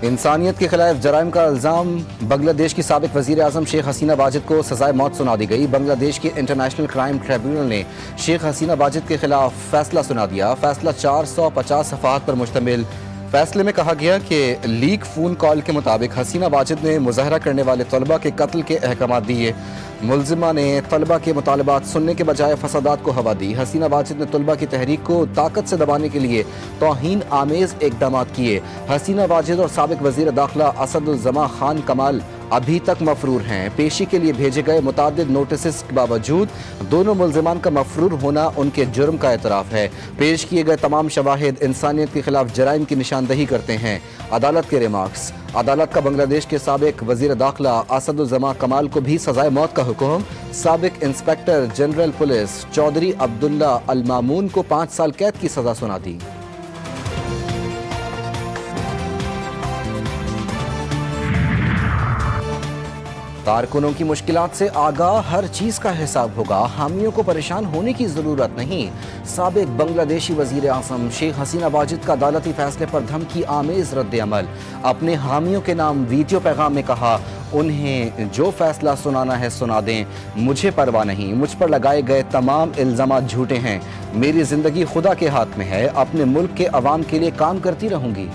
انسانیت کے خلاف جرائم کا الزام بنگلہ دیش کی سابق وزیر اعظم شیخ حسینہ واجد کو سزائے موت سنا دی گئی۔ بنگلہ دیش کے انٹرنیشنل کرائم ٹریبیونل نے شیخ حسینہ واجد کے خلاف فیصلہ سنا دیا۔ فیصلہ 450 صفحات پر مشتمل۔ فیصلے میں کہا گیا کہ لیک فون کال کے مطابق حسینہ واجد نے مظاہرہ کرنے والے طلبہ کے قتل کے احکامات دیے۔ ملزمہ نے طلبہ کے مطالبات سننے کے بجائے فسادات کو ہوا دی۔ حسینہ واجد نے طلبہ کی تحریک کو طاقت سے دبانے کے لیے توہین آمیز اقدامات کیے۔ حسینہ واجد اور سابق وزیر داخلہ اسد الزماں خان کمال ابھی تک مفرور ہیں۔ پیشی کے لیے بھیجے گئے متعدد نوٹسز کے باوجود دونوں ملزمان کا مفرور ہونا ان کے جرم کا اعتراف ہے۔ پیش کیے گئے تمام شواہد انسانیت کے خلاف جرائم کی نشاندہی کرتے ہیں۔ عدالت کے ریمارکس۔ عدالت کا بنگلہ دیش کے سابق وزیر داخلہ اسد الزماں کمال کو بھی سزائے موت کا حکم۔ سابق انسپکٹر جنرل پولیس چودھری عبداللہ المامون کو 5 سال قید کی سزا سنا دی۔ کارکنوں کی مشکلات سے آگاہ، ہر چیز کا حساب ہوگا، حامیوں کو پریشان ہونے کی ضرورت نہیں۔ سابق بنگلہ دیشی وزیر اعظم شیخ حسینہ واجد کا عدالتی فیصلے پر دھمکی آمیز رد عمل۔ اپنے حامیوں کے نام ویڈیو پیغام میں کہا، انہیں جو فیصلہ سنانا ہے سنا دیں، مجھے پرواہ نہیں، مجھ پر لگائے گئے تمام الزامات جھوٹے ہیں، میری زندگی خدا کے ہاتھ میں ہے، اپنے ملک کے عوام کے لیے کام کرتی رہوں گی۔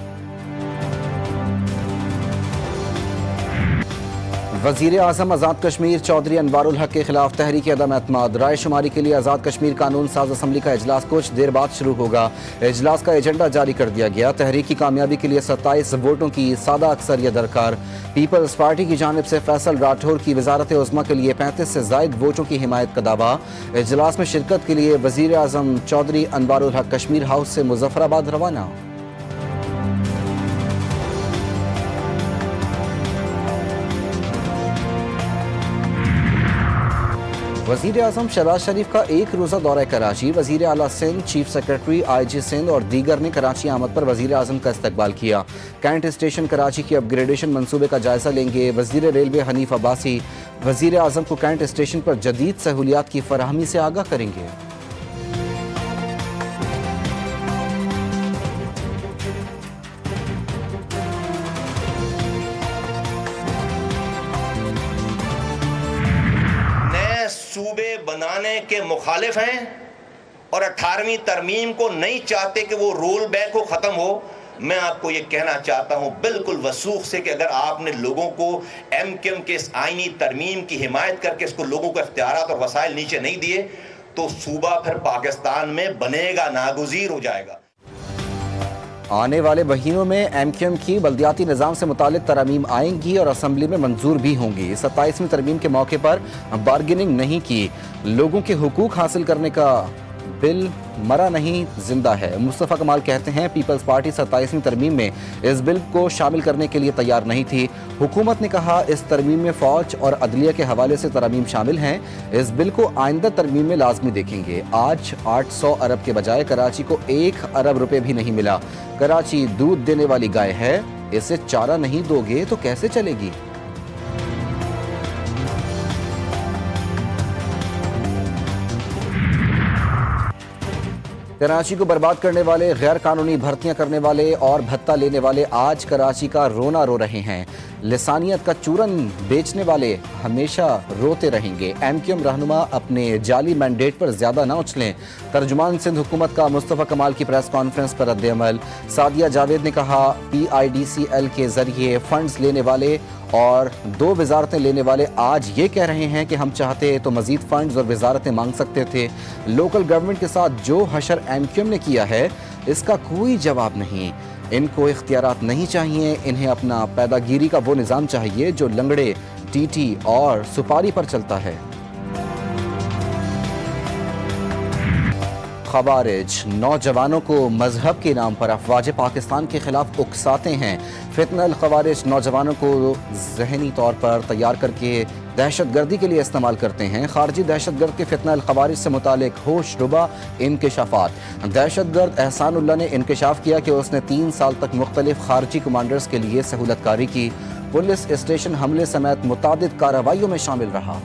وزیر اعظم آزاد کشمیر چودھری انوار الحق کے خلاف تحریک عدم اعتماد۔ رائے شماری کے لیے آزاد کشمیر قانون ساز اسمبلی کا اجلاس کچھ دیر بعد شروع ہوگا۔ اجلاس کا ایجنڈا جاری کر دیا گیا۔ تحریک کی کامیابی کے لیے 27 ووٹوں کی سادہ اکثریت درکار۔ پیپلز پارٹی کی جانب سے فیصل راٹھور کی وزارت عظمیٰ کے لیے 35 سے زائد ووٹوں کی حمایت کا دعویٰ۔ اجلاس میں شرکت کے لیے وزیر اعظم چودھری انوار الحق کشمیر ہاؤس سے مظفر آباد روانہ۔ وزیر اعظم شہباز شریف کا ایک روزہ دورہ کراچی۔ وزیر اعلیٰ سندھ، چیف سیکرٹری آئی جی سندھ اور دیگر نے کراچی آمد پر وزیر اعظم کا استقبال کیا۔ کینٹ اسٹیشن کراچی کی اپ گریڈیشن منصوبے کا جائزہ لیں گے۔ وزیر ریلوے حنیف عباسی وزیر اعظم کو کینٹ اسٹیشن پر جدید سہولیات کی فراہمی سے آگاہ کریں گے۔ صوبے بنانے کے مخالف ہیں اور 18ویں ترمیم کو نہیں چاہتے کہ وہ رول بیک ہو، ختم ہو۔ میں آپ کو یہ کہنا چاہتا ہوں بالکل وثوق سے کہ اگر آپ نے لوگوں کو ایم کیو ایم کے اس آئینی ترمیم کی حمایت کر کے اس کو لوگوں کو اختیارات اور وسائل نیچے نہیں دیے تو صوبہ پھر پاکستان میں بنے گا، ناگزیر ہو جائے گا۔ آنے والے مہینوں میں ایم کیو ایم کی بلدیاتی نظام سے متعلق ترامیم آئیں گی اور اسمبلی میں منظور بھی ہوں گی۔ 27ویں ترمیم کے موقع پر بارگیننگ نہیں کی۔ لوگوں کے حقوق حاصل کرنے کا بل مرا نہیں، زندہ ہے۔ مصطفیٰ کمال کہتے ہیں پیپلز پارٹی 27ویں ترمیم میں اس بل کو شامل کرنے کے لیے تیار نہیں تھی۔ حکومت نے کہا اس ترمیم میں فوج اور عدلیہ کے حوالے سے ترامیم شامل ہیں، اس بل کو آئندہ ترمیم میں لازمی دیکھیں گے۔ آج 800 ارب کے بجائے کراچی کو 1 ارب روپے بھی نہیں ملا۔ کراچی دودھ دینے والی گائے ہے، اسے چارہ نہیں دو گے تو کیسے چلے گی؟ کراچی کو برباد کرنے والے، غیر قانونی بھرتیاں کرنے والے اور بھتہ لینے والے آج کراچی کا رونا رو رہے ہیں۔ لسانیت کا چورن بیچنے والے ہمیشہ روتے رہیں گے۔ ایم کیو ایم رہنما اپنے جعلی مینڈیٹ پر زیادہ نہ اچھلیں۔ ترجمان سندھ حکومت کا مصطفیٰ کمال کی پریس کانفرنس پر رد عمل۔ سعدیہ جاوید نے کہا پی آئی ڈی سی ایل کے ذریعے فنڈز لینے والے اور 2 وزارتیں لینے والے آج یہ کہہ رہے ہیں کہ ہم چاہتے تو مزید فنڈز اور وزارتیں مانگ سکتے تھے۔ لوکل گورنمنٹ کے ساتھ جو حشر ایم کیو ایم نے کیا ہے اس کا کوئی جواب نہیں۔ ان کو اختیارات نہیں چاہیے، انہیں اپنا پیداگیری کا وہ نظام چاہیے جو لنگڑے، ٹی ٹی اور سپاری پر چلتا ہے۔ خوارج نوجوانوں کو مذہب کے نام پر افواج پاکستان کے خلاف اکساتے ہیں۔ فتنہ الخوارج نوجوانوں کو ذہنی طور پر تیار کر کے دہشت گردی کے لیے استعمال کرتے ہیں۔ خارجی دہشت گرد کے فتنہ الخوارج سے متعلق ہوش ربا انکشافات۔ دہشت گرد احسان اللہ نے انکشاف کیا کہ اس نے 3 سال تک مختلف خارجی کمانڈرز کے لیے سہولت کاری کی۔ پولیس اسٹیشن حملے سمیت متعدد کارروائیوں میں شامل رہا۔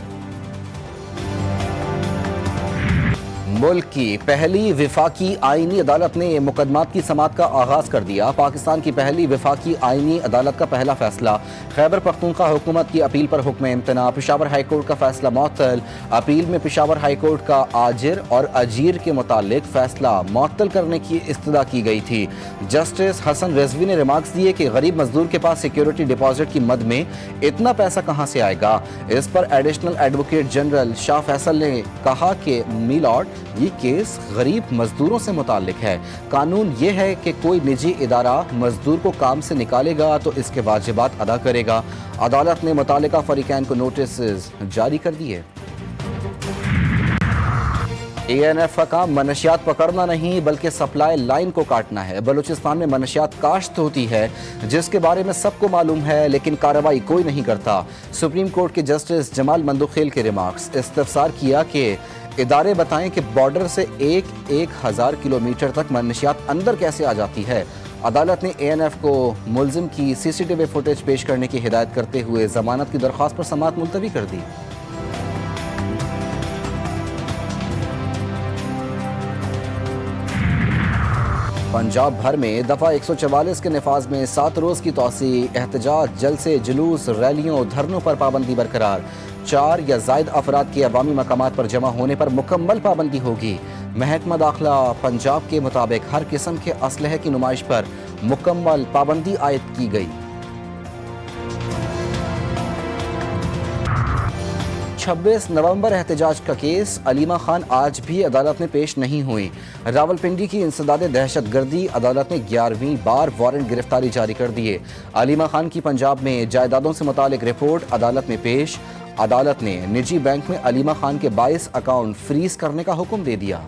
मुल्क की पहली विफाकी आईनी अदालत ने मुकदमात की समाअत का आगाज़ कर दिया। पाकिस्तान की पहली विफाकी आईनी अदालत का पहला फैसला, खैबर पख्तूनख्वा हुकूमत की अपील पर हुक्म इम्तना। पेशावर हाई कोर्ट का फैसला मुअत्तल। अपील में पेशावर हाई कोर्ट का आजिर और अजीर के मुतालिक फैसला मुअत्तल करने की इस्तदा की गई थी। जस्टिस हसन रिजवी ने रिमार्क्स दिए कि गरीब मजदूर के पास सिक्योरिटी डिपॉजिट की मद में इतना पैसा कहाँ से आएगा। इस पर additional advocate general Shah Faisal ने कहा कि मीलॉर्ड, ये केस गरीब मजदूरों से मुताल्लिक है। कानून ये है कि कोई निजी इदारा मजदूर को काम से निकालेगा तो इसके वाजिबात अदा करेगा। अदालत ने मुतालिका फरीकैन को नोटिस जारी कर दिए। ANF का काम मनशियात पकड़ना नहीं बल्कि सप्लाई लाइन को काटना है। बलूचिस्तान में मनशियात काश्त होती है जिसके बारे में सबको मालूम है, लेकिन कार्रवाई कोई नहीं करता। सुप्रीम कोर्ट के जस्टिस जमाल मंदुखेल के रिमार्क्स, इस्तफसार किया कि इदारे बताएं कि बॉर्डर से 1000 किलोमीटर तक मनशियात अंदर कैसे आ जाती है। अदालत ने ANF को मुल्जिम की CCTV फुटेज पेश करने की हिदायत करते हुए जमानत की दरख्वास्त पर समाअत मुलतवी कर दी। पंजाब भर में दफ़ा 144 के नफाज में 7 रोज़ की तोसी, एहतजाज, जलसे, जुलूस, रैलियों, धरनों पर पाबंदी बरकरार। 4 या ज़ायद अफराद के अवामी मकामात पर जमा होने पर मुकम्मल पाबंदी होगी। महकमा दाखिला पंजाब के मुताबिक हर किस्म के असलहे की नुमाइश पर मुकम्मल पाबंदी आयद की गई। 26 नवंबर एहतजाज का केस, अलीमा खान आज भी अदालत में पेश नहीं हुई। रावलपिंडी की इंसदादे दहशत गर्दी, अदालत ने 11वीं बार वारंट गिरफ्तारी जारी कर दिए। अलीमा खान की पंजाब में जायदादों से मुतालिक रिपोर्ट अदालत में पेश। अदालत ने निजी बैंक में अलीमा खान के 22 अकाउंट फ्रीज करने का हुक्म दे दिया।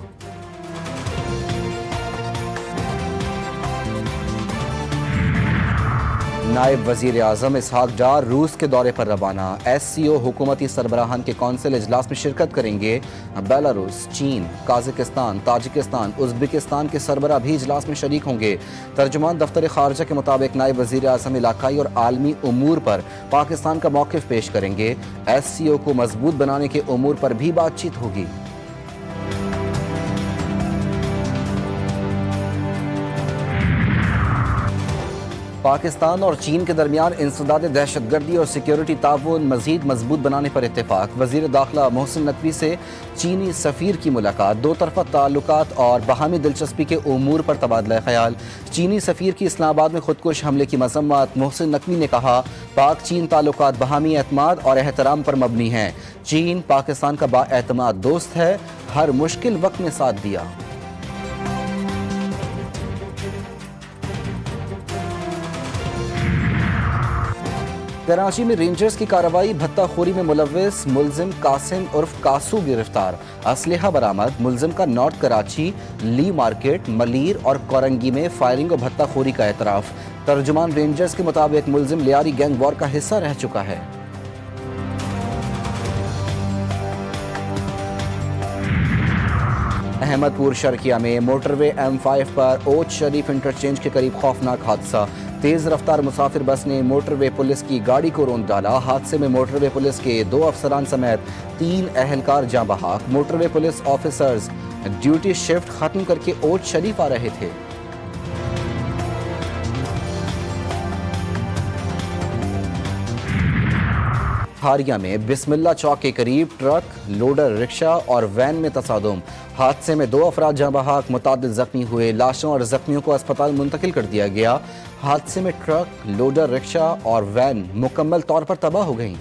नायब वजीर आजम इसहाक डार रूस के दौरे पर रवाना। SCO हुकूमती सरबराहान के कौंसिल इजलास में शिरकत करेंगे। बेलारूस, चीन, काज़ाकिस्तान, ताजिकिस्तान, उज़्बेकिस्तान के सरबराह भी इजलास में शरीक होंगे। तर्जुमान दफ्तर खारजा के मुताबिक नायब वजीर आजम इलाकाई और आलमी उमूर पर पाकिस्तान का मौक़िफ़ पेश करेंगे। SCO को मजबूत बनाने के उमूर पर भी बातचीत होगी। पाकिस्तान और चीन के दरमियान इंसदाद दहशतगर्दी और सिक्योरिटी ताउन मज़ीद मजबूत बनाने पर इत्तेफाक। वज़ीर दाखिला मोहसिन नकवी से चीनी सफ़ीर की मुलाकात। दो तरफ़ा ताल्लुकात और बाहमी दिलचस्पी के उमूर पर तबादला ख्याल। चीनी सफ़ीर की इस्लामाबाद में खुदकुश हमले की मज़म्मत। मोहसिन नकवी ने कहा, पाक चीन ताल्लुकात बाहमी एतमाद और एहतराम पर मबनी हैं। चीन पाकिस्तान का बाएतमाद दोस्त है, हर मुश्किल वक्त में साथ दिया। कराची में रेंजर्स की कार्रवाई, भत्ताखोरी में मुलव्विस मुल्जिम कासिम उर्फ कासू गिरफ्तार। असलहा बरामद। मुल्जिम का नॉर्थ कराची, ली मार्केट, मलीर और कोरंगी में फायरिंग और भत्ताखोरी का एतराफ़। तर्जुमान रेंजर्स के मुताबिक मुल्जिम लियारी गैंग वॉर का हिस्सा रह चुका है। अहमदपुर शर्किया में मोटरवे M5 पर ओच शरीफ इंटरचेंज के करीब खौफनाक हादसा। तेज़ रफ्तार मुसाफिर बस ने मोटरवे पुलिस की गाड़ी को रौंद डाला। हादसे में मोटरवे पुलिस के 2 अफसरान समेत 3 अहलकार जाँ बहाक। Motorway police officers duty shift खत्म करके ओच शरीफ आ रहे थे। हारिया में बिस्मिल्ला चौक के करीब ट्रक, लोडर, रिक्शा और वैन में तसादुम। हादसे में 2 अफराद जाँ बहाक, मुतादिद जख्मी हुए। लाशों और जख्मियों को अस्पताल मुंतकिल कर दिया गया। हादसे में ट्रक, लोडर, रिक्शा और वैन मुकम्मल तौर पर तबाह हो गईं।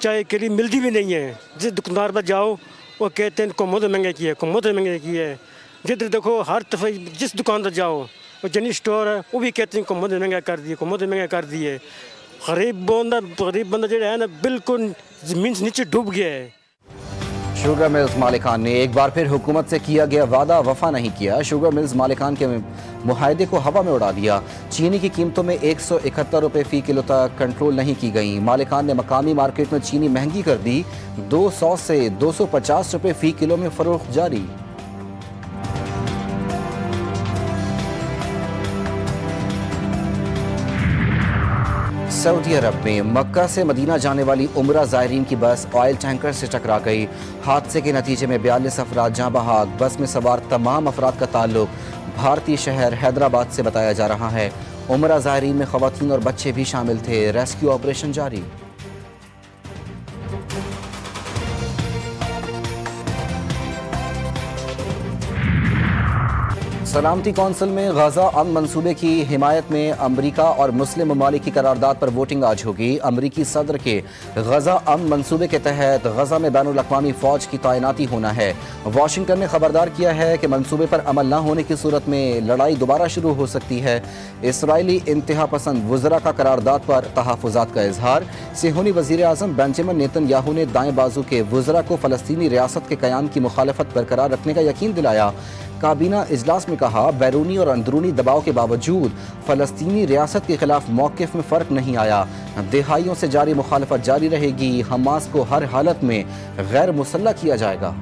चाय के लिए मिलती भी नहीं है। जिस दुकानदार पर जाओ वो कहते हैं कोमोद महंगे की है, कोमोद महंगे की है। जिधर देखो हर दफ़ा जिस दुकान पर जाओ, वो जनरल स्टोर है वो भी कहते हैं कोमोद महंगा कर दिए, कोमोद महंगा कर दिए। गरीब बंदा जो है ना बिल्कुल ज़मीन से नीचे डूब गया है। शुगर मिल्स मालिकान ने एक बार फिर हुकूमत से किया गया वादा वफा नहीं किया। शुगर मिल्स मालिकान के मुआहदे को हवा में उड़ा दिया। चीनी की कीमतों में 171 रुपये फ़ी किलो तक कंट्रोल नहीं की गई। मालिकान ने मकामी मार्केट में चीनी महंगी कर दी। 200 से 250 रुपये फ़ी किलो में फ़रोख्त जारी। सऊदी अरब में मक्का से मदीना जाने वाली उम्रा ज़ायरीन की बस ऑयल टैंकर से टकरा गई। हादसे के नतीजे में 42 अफराद जाँ बहक। बस में सवार तमाम अफराद का ताल्लुक भारतीय शहर हैदराबाद से बताया जा रहा है। उम्रा ज़ायरीन में ख़वातीन और बच्चे भी शामिल थे। रेस्क्यू ऑपरेशन जारी। सलामती कौंसिल में गजा अमन मंसूबे की हिमायत में अमरीका और मुस्लिम ममालिक की करारदाद पर वोटिंग आज होगी। अमरीकी सदर के गजा अमन मंसूबे के तहत गजा में बैनुल अक़वामी फ़ौज की तैनाती होना है। वाशिंगटन ने खबरदार किया है कि मंसूबे पर अमल न होने की सूरत में लड़ाई दोबारा शुरू हो सकती है। इसराइली इंतहा पसंद वज़रा का करारदाद पर तहफ़्फ़ुज़ात का इजहार। सिहोनी वज़ीर आज़म बेंजामिन नेतन्याहू ने दाएं बाजू के वज़रा को फ़लस्तीनी रियासत के क़याम की मुखालफत बरकरार रखने का यकीन दिलाया। काबीना इजलास में कहा, बैरूनी और अंदरूनी दबाव के बावजूद फ़लस्तीनी रियासत के खिलाफ मौक़िफ़ में फ़र्क नहीं आया। दिहाइयों से जारी मुखालफत जारी रहेगी। हमास को हर हालत में गैर मुसल्लह किया जाएगा।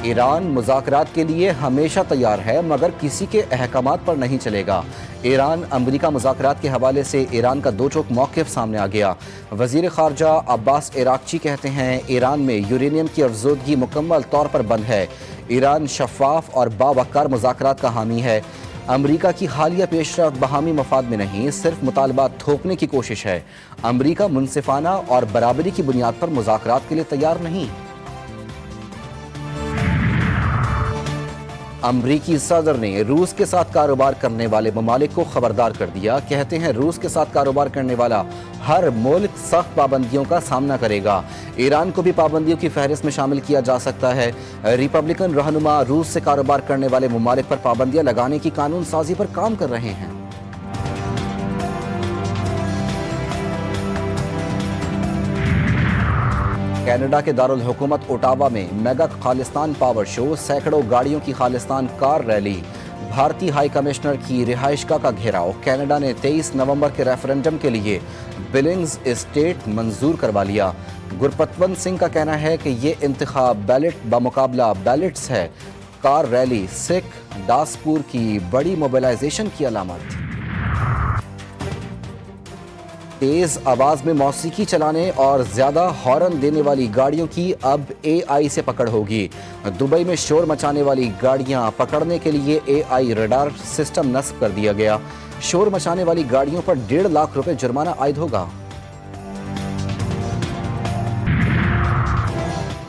ईरान मुज़ाकरात के लिए हमेशा तैयार है मगर किसी के अहकामात पर नहीं चलेगा। ईरान अमरीका मुज़ाकरात के हवाले से ईरान का दो टोक मौक़िफ़ सामने आ गया। वज़ीर ख़ारजा अब्बास इराक़ची कहते हैं, ईरान में यूरेनियम की अफज़ोदगी मुकम्मल तौर पर बंद है। ईरान शफ़ाफ़ और बावक़ार मुज़ाकरात का हामी है। अमरीका की हालिया पेशरफ्त बहामी मफाद में नहीं, सिर्फ मुतालबात थोपने की कोशिश है। अमरीका मुनसिफ़ाना और बराबरी की बुनियाद पर मुज़ाकरात के लिए तैयार नहीं। अमरीकी सदर ने रूस के साथ कारोबार करने वाले ममालिक को खबरदार कर दिया। कहते हैं, रूस के साथ कारोबार करने वाला हर मुल्क सख्त पाबंदियों का सामना करेगा। ईरान को भी पाबंदियों की फहरिस्त में शामिल किया जा सकता है। रिपब्लिकन रहनुमा रूस से कारोबार करने वाले ममालिक पर पाबंदियां लगाने की कानून साजी पर काम कर रहे हैं। कनाडा के दारुल हुकूमत ओटावा में मेगा खालिस्तान पावर शो, सैकड़ों गाड़ियों की खालिस्तान कार रैली। भारतीय हाई कमिश्नर की रिहाइशगाह का घेराव। कनाडा ने 23 नवंबर के रेफरेंडम के लिए बिलिंग्स एस्टेट मंजूर करवा लिया। गुरपतवंत सिंह का कहना है कि ये इंतखाब बैलेट बमुकाबला बैलेट्स है। कार रैली सिख दासपुर की बड़ी मोबिलाइजेशन की अलामत। तेज आवाज में मौसीकी चलाने और ज्यादा हॉर्न देने वाली गाड़ियों की अब AI से पकड़ होगी। दुबई में शोर मचाने वाली गाड़ियां पकड़ने के लिए AI रडार सिस्टम नस्ब कर दिया गया। शोर मचाने वाली गाड़ियों पर 1.5 लाख रुपए जुर्माना आयद होगा।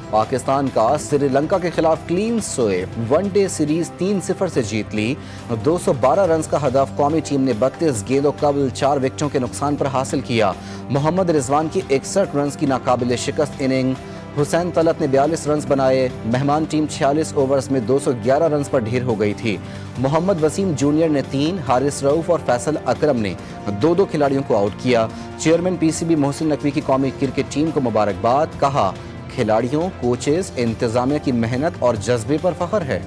पाकिस्तान का श्रीलंका के खिलाफ क्लीन स्वीप, वनडे सीरीज 3-0 से जीत ली। 212 रन का हदफ कौमी टीम ने 32 गेंदों कबल 4 विकेटों के नुकसान पर हासिल किया। मोहम्मद रिजवान की 61 रन की नाकाबिल शिकस्त इनिंग। हुसैन तलत ने 42 रन बनाए। मेहमान टीम 46 ओवर्स में 211 रन पर ढेर हो गई थी। मोहम्मद वसीम जूनियर ने 3, हारिस रऊफ और फैसल अकरम ने 2-2 खिलाड़ियों को आउट किया। चेयरमैन PCB मोहसिन नकवी की कौमी क्रिकेट टीम को मुबारकबाद। कहा, खिलाड़ियों, कोचेस, इंतजामिया की मेहनत और जज्बे पर फख्र है।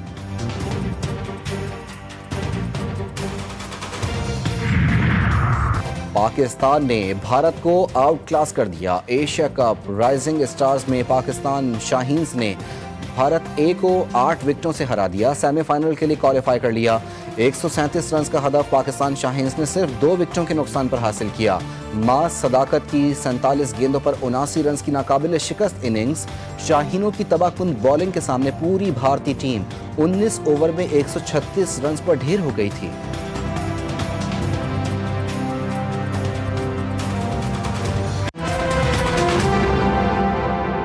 पाकिस्तान ने भारत को आउट क्लास कर दिया। एशिया कप राइजिंग स्टार्स में पाकिस्तान शाहीन्स ने भारत A को 8 विकेटों से हरा दिया। सेमीफाइनल के लिए क्वालिफाई कर लिया। 137 रन का हदफ पाकिस्तान शाहीन्स ने सिर्फ 2 विकेटों के नुकसान पर हासिल किया। मास सदाकत की 47 गेंदों पर 79 रन की नाकाबिल शिकस्त इनिंग्स। शाहीनों की तबाहकुन बॉलिंग के सामने पूरी भारतीय टीम 19 ओवर में 136 रन पर ढेर हो गई थी।